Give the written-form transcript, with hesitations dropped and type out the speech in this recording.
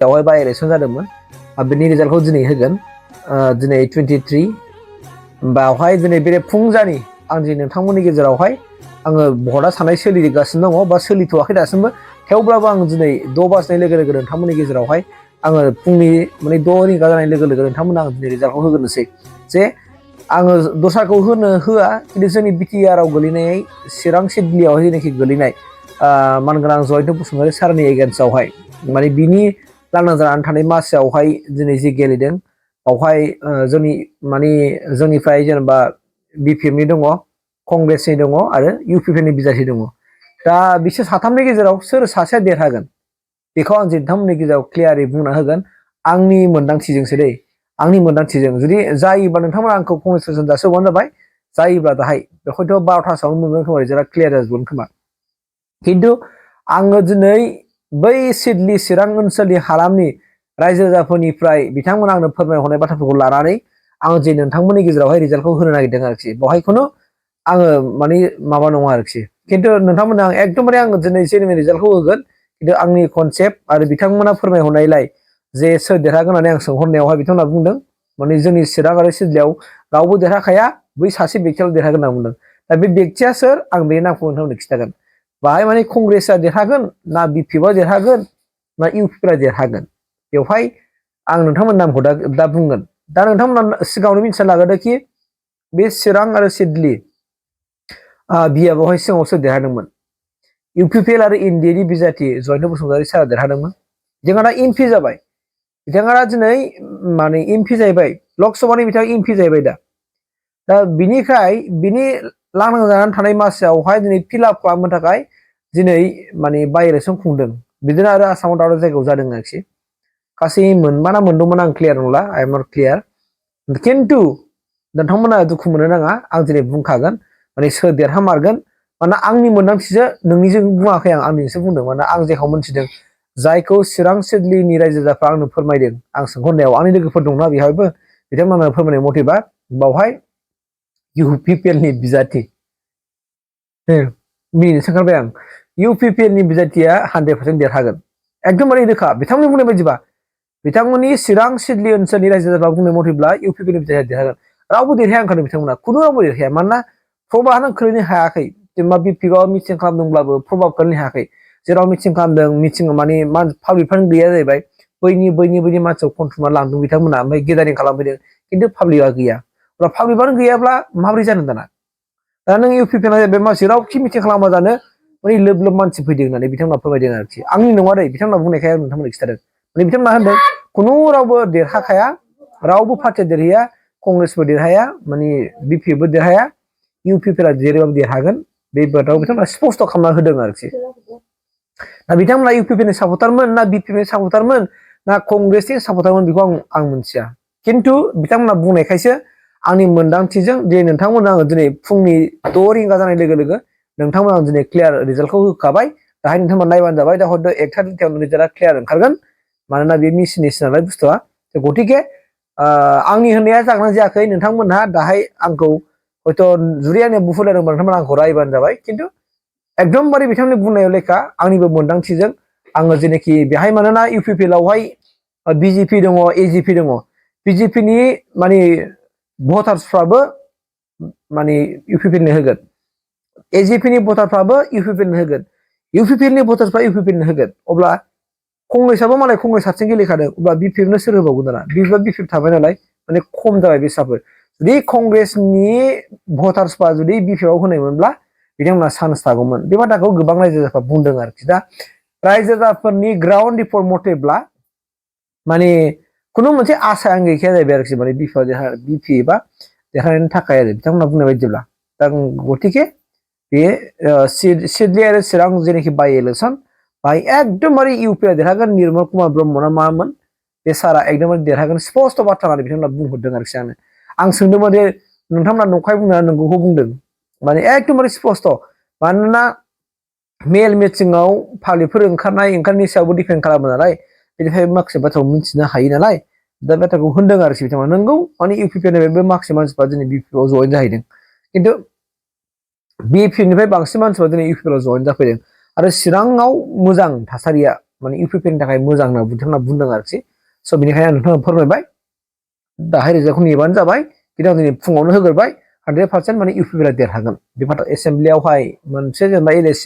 बेवहाय बाय इलेक्सन जादोंमोन बेनि रिजाल्टखौ दिनै होगोन दिनै 23 बेवहाय दिनै बे फुंजानि आं दिनै नोंथांमोननि गेजेरावहाय आङो भटआ साननाय सोलिगासिनो दङ बा सोलिथ'वाखै दासिमबो थेवब्लाबो आं दिनै 6 बाजिनाय लोगो लोगो नोंथांमोननि गेजेरावहाय आङो फुंनि माने 6 रिंगा जानाय लोगो लोगो नोंथांमोननो आं दिनै रिजाल्टखौ होग्रोनोसै जे आङो दस्राखौ होआ खिन्थु जोंनि बिटिआरआव गोलैनाय चिरां सिडलियाव जेनाखि गोलैनाय मानगोनां जयन्त बसुमतारी सारनि एगेन्स्टआवहाय माने बिनि लांदां जानानै थानाय मासियावहाय दिनै जि गेलेदों बावहाय जोंनि माने जोंनिफ्राय जेनेबा बिपिएमनि दङ कंग्रेसनि दङ आरो इउपिपिनि बिजाथि दङ दा बिसोर साथामनि गेजेराव सोर सासेया देरहागोन बेखौ आं नोंथांमोननि गेजेराव क्लियारै बुंना होगोन आंनि मोन्दांथिजोंसो दै आंनि मोन्दांथिजों जुदि जायोबा नोंथांमोना आंखौ कंग्रेसुलेसन जासिहरबानो जाबाय जायोब्ला दाहाय बेखौथ' 12थासोआवनो मोनगोन खोमा रिजाल्टआ क्लियार जाजोबगोन खोमा खिन्थु आङो दिनै बै सिडली चिरां ओनसोलनि हालामनि रायजो राजाफोरनिफ्राय बिथांमोना आंनो फोरमायहरनाय बाथ्राफोरखौ लानानै आं जे नोंथांमोननि गेजेरावहाय रिजाल्टखौ होनो नागिरदों आरोखि बेवहाय खुनु आङो माने माबा नङा आरोखि खिन्थु नोंथांमोना आं एकदमबारे आङो दिनै जेनोबा रिजाल्टखौ होगोन खिन्थु आंनि कनसेप्ट आरो बिथांमोना फोरमायहरनायलाय जे सोर देरहागोन होननानै आं सोंहरनायावहाय बिथांमोना बुंदों माने जोंनि चिरां आरो सिडलियाव रावबो देरहाखाया बै सासे बेक्तियाल' देरहागोन होनना बुंदों दा बे बेक्तिया सोर आं बे नामखौ नोंथांमोननो खिन्थागोन बाहाय माने कंग्रेसआ देरहागोन ना बिपिएफआ देरहागोन ना इउपिपिआ देरहागोन बेवहाय आं नोंथांमोननि नामखौ दा बुंगोन दा नोंथांमोना सिगाङावनो मिथिना लाग्रोदोखि बे चिरां आरो सिडली बियाबावहाय सिगाङाव सोर देरहादोंमोन इउपिपिएल आरो एनडिएनि बिजाथि जयन्त बसुमतारी सारा देरहादोंमोन बिथाङा दा एमपि जाबाय बिथाङा दिनै माने एमपि जाहैबाय लकसभानि बिथाङा एमपि जाहैबाय दा बिनिखाय बिनि लांदां जानानै थानाय मासियावहाय दिनै फिलआप खालामनो थाखाय दिनै माने बाय इलेक्सन खुंदों बिदिनो आरो आसामाव दावराव जायगायाव जादों आरोखि गासै मोनबा ना मोनदोंमोन आं क्लियार नंला आइ एम नट क्लियार खिन्थु नोंथांमोना दुखु मोननो नाङा आं दिनै बुंखागोन माने सोर देरहामारगोन मानोना आंनि मोन्दांथिजों नोंनिजों बुङाखै आं आंनिसो बुंदों मानोना आं जेखौ मोनथिदों जायखौ चिरां सिडलीनि रायजो राजाफ्रा आंनो फोरमायदों आं सोंहरनायाव आंनि लोगोफोर दंना बेवहायबो बिथांमोना फोरमायनाय मथेबा बावहाय इउपिपिएलनि बिजाथि मिनिनोसो ओंखारबाय आं इउपिपिएलनि बिजाथिया 100% देरहागोन एकदमबारे रोखा बिथांमोननि बुंनाय बायदिबा बिथांमोननि चिरां सिडली ओनसोलनि रायजो राजाफ्रा बुंनाय मथेब्ला इउपिपिएलनि बिजाथिया देरहागोन रावबो देरहाया ओंखारदों बिथांमोना खुनु रावबो देरहाया मानोना प्रभाबआनो खोलैनो हायाखै जेनेबा बिपिएफआव मिटिं खालामदोंब्लाबो प्रभाब खोलैनो हायाखै जेराव मिटिं खालामदों मिटिं माने पाब्लिकफ्रानो गैया जाहैबाय बैनि मानसिखौ खनथुमना लांदों बिथांमोना ओमफ्राय गेदारिं खालामफैदों खिन्थु पाब्लिकआ गैया अब्ला पाब्लिकआनो गैयाब्ला माबोरै जानो दाना दा नों इउपिपिएल बे मानसि रावखि मिटिं खालामा जानो माने लोब लोब मानसि फैदों होननानै बिथांमोना फोरमायदों आरोखि आंनि नङा दै बिथांमोना बुंनायखाय आं नोंथांमोननो खिन्थादों माने बिथांमोना होनदों खुनु रावबो देरहाखाया रावबो पार्टिया देरहाया कंग्रेसबो देरहाया माने बिपिएफबो देरहाया इउपिपिएलआ देरहाबाबो देरहागोन बे बाथ्राखौ बिथांमोना स्पस्ट खालामना होदों आरोखि दा बिथांमोना इउपिपिएलनि सापर्टारमोन ना बिपिएफनि सापर्टारमोन ना कंग्रेसनि सापर्टारमोन बेखौ आं मिथिया खिन्थु बिथांमोना बुंनायखायसो आंनि मोन्दांथिजों जे नोंथांमोना आङो दिनै फुंनि 6 रिंगा जानाय लोगो लोगो नोंथांमोना आं दिनै क्लियार रिजाल्टखौ होखाबाय दाहाय नोंथांमोना नायबानो जाबाय दा हयथ' 1था 2थायावनो रिजाल्टआ क्लियार ओंखारगोन मानोना बे मिसिननिसो नालाय बुस्थुआ गतिके आंनि होननाया जागोन जायाखै नोंथांमोनहा दाहाय आंखौ हयथ' जुदि आंनि बुफुलायदोंबा नोंथांमोना आंखौ रायबानो जाबाय खिन्थु एकदमबारे बिथांनि बुंनायाव लेखा आंनिबो मोन्दांथिजों आङो जेनाखि बेहाय मानोना इउपिपिएलआवहाय बिजेपि दङ एजिपि दङ बिजेपिनि माने भटार्सफ्राबो माने इउपिपिएलनो होगोन एजिपिनि भटारफ्राबो इउपिपिएलनो होगोन इउपिपिएलनि भटार्सफ्रा इउपिपिएलनो होगोन अब्ला कंग्रेसआबो मालाय कंग्रेस हारसिं गेलेखादों अब्ला बिपिएफनो सोर होबावगोन दाना बिपिएफ थाबाय नालाय माने खम जाबाय बे साफोर जुदि कंग्रेसनि भटार्सफ्रा जुदि बिपिएफआव होनायमोनब्ला बिथांमोना चान्स थागौमोन बे बाथ्राखौ गोबां रायजो राजाफ्रा बुंदों आरोखि दा रायजो राजाफोरनि ग्राउन्ड रिपर्ट मथेब्ला माने खुनु मोनसे आसायानो गैखाया जाहैबाय आरोखि माने बिपिएफआ देरहानायनि थाखाय आरो बिथांमोना बुंनाय बायदिब्ला दा गतिके बे सिडली आरो चिरां जेनाखि बाय इलेक्सन बाय एकदमबारे इउपिएआ देरहागोन निर्मल कुमार ब्रह्म ना मामोन बे सारा एकदमबारे देरहागोन स्पस्ट बाथ्रा होननानै बिथांमोना बुंहरदों आरोखि आं सोंदोंमोन जे नोंथांमोना नंखाय बुंनानै नंगौखौ बुंदों माने एकदमबारे स्पस्ट मानोना मेल मिटिंआव पाब्लिकफोर ओंखारनायनि सायावबो डिपेन्ड खालामो नालाय बेनिफ्राय माखासे बाथ्राखौ मिथिनो हायो नालाय दा बाथ्राखौ होनदों आरोखि बिथांमोना नंगौ माने इउपिपिएलनिफ्रायबो माखासे मानसिफ्रा दिनै बिपिएफआव जयेन जाहैदों खिन्थु बिपिएफनिफ्राय बांसिन मानसिफ्रा दिनै इउपिपिएलआव जयेन जाफैदों आरो चिराङाव मोजां थासारिया माने इउपिपिएलनि थाखाय मोजां होनना बिथांमोना बुंदों आरोखि स' बेनिखायनो आं नोंथांनो फोरमायबाय दाहाय रिजाल्टखौ नेबानो जाबाय खिन्थु आं दिनै फुङावनो होग्रोबाय 100% माने इउपिपिएलआ देरहागोन बे एसेम्ब्लियावहाय मोनसे जेनेबा इलेक्सन